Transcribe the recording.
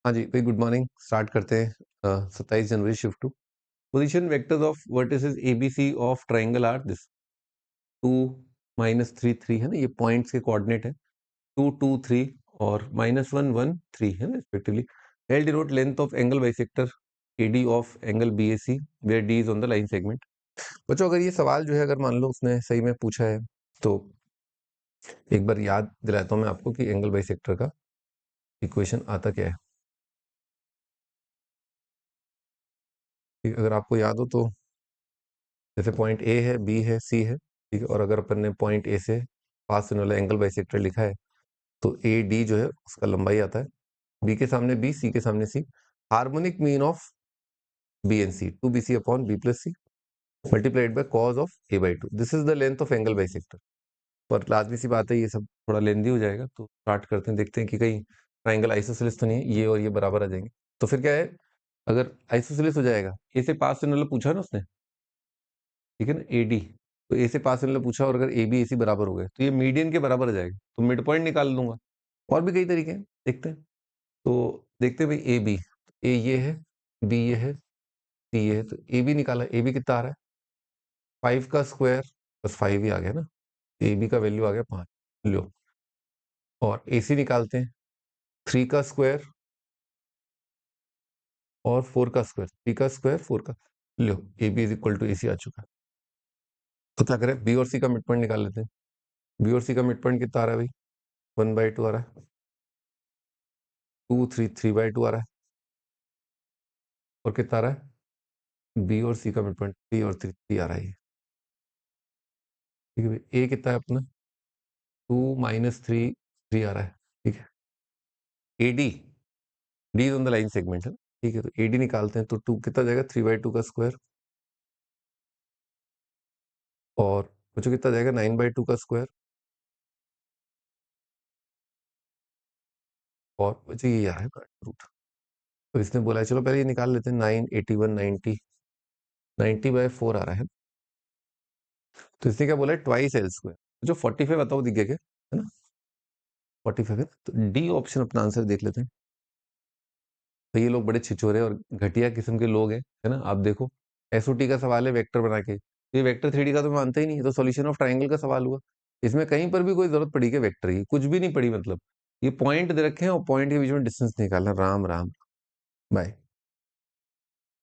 हाँ जी, very good morning. Start करते हैं। 27 जनवरी shift to position vectors of vertices ABC of triangle are this 2 -3 3 है ना, ये पॉइंट्स के कोऑर्डिनेट है 2 2 3 और -1 1 3 है ना respectively. L denote length of angle bisector AD of angle BAC where D is on the line segment. बच्चों अगर ये सवाल जो है अगर मान लो उसने सही में पूछा है तो एक बार याद दिलाता हूँ मैं आपको कि एंगल बाइसेक्टर का इक्वेशन आता क्या है। ठीक है, अगर आपको याद हो तो जैसे पॉइंट ए है, बी है, सी है, ठीक है, और अगर अपन ने पॉइंट ए से पास होने वाला एंगल बाइसेक्टर लिखा है तो ए डी जो है उसका लंबाई आता है, बी के सामने बी, सी के सामने C, harmonic mean of B and C 2bc upon B plus C multiplied by cos of A by 2। This is the length of angle bisector. पर लाजमी सी बात है ये सब थोड़ा लेंदी हो जाएगा, तो स्टार्ट करते हैं, देखते हैं कि कहीं ट्राइंगल आइसोसेलेस तो नहीं है, ये और ये बराबर आ जाएंगे। तो फिर क्या है, अगर आइसोसेलेस हो जाएगा, ए से पास होने वाला पूछा ना उसने, ठीक है ना, एडी, तो ए से पास होने वाला पूछा और अगर ए बी ए सी बराबर हो गए तो ये मीडियन के बराबर आ जाएगा, तो मिड पॉइंट निकाल लूंगा। और भी कई तरीके हैं, देखते हैं। तो देखते हैं भाई, ए बी, ए ये है, बी ये है, सी ये है, तो ए बी निकाला, ए बी कितना आ रहा है 5 का स्क्वायर बस 5 ही आ गया ना, ए बी का वैल्यू आ गया 5। लो, और ए सी निकालते हैं, 3 का स्क्वायर और 4 का स्क्वायर, 3 का स्क्वायर 4 का, लो A B is equal to A C आ चुका है। तो क्या करें, बी और सी का मिड पॉइंट निकाल लेते हैं। बी और सी का मिड पॉइंट कितना आ रहा है भाई, 1/2 आ रहा है, 2 3 3/2 आ रहा है, और कितना आ रहा है, बी और सी का मिड पॉइंट 3 और 3 3 आ रहा है ये। ठीक है भाई, ए कितना है अपना 2 -3 3 आ रहा है, ठीक है। A D, D is on the line segment है, ठीक है, तो ए डी निकालते हैं, तो 2 कितना जाएगा 3/2 का स्क्वायर, और बच्चों कितना जाएगा 9/2 का स्क्वायर, और बच्चों ये आ रहा है रूट। तो इसने बोला है, चलो पहले ये निकाल लेते हैं, 9 81 90 90/4 आ रहा है। तो इसने क्या बोला है, ट्वाइस एल स्क्वायर, जो 45 बताओ दिख गया क्या, है ना 45 है, तो डी ऑप्शन अपना आंसर देख लेते हैं। तो ये लोग बड़े छिछोरे और घटिया किस्म के लोग हैं, है ना। आप देखो, एसओटी का सवाल है वेक्टर बना के, तो ये वेक्टर 3D का तो मानते ही नहीं है, तो सॉल्यूशन ऑफ ट्रायंगल का सवाल हुआ। इसमें कहीं पर भी कोई जरूरत पड़ी क्या वेक्टर की, कुछ भी नहीं पड़ी, मतलब ये पॉइंट दे रखे हैं और पॉइंट के बीच में डिस्टेंस निकालना। राम राम, बाय।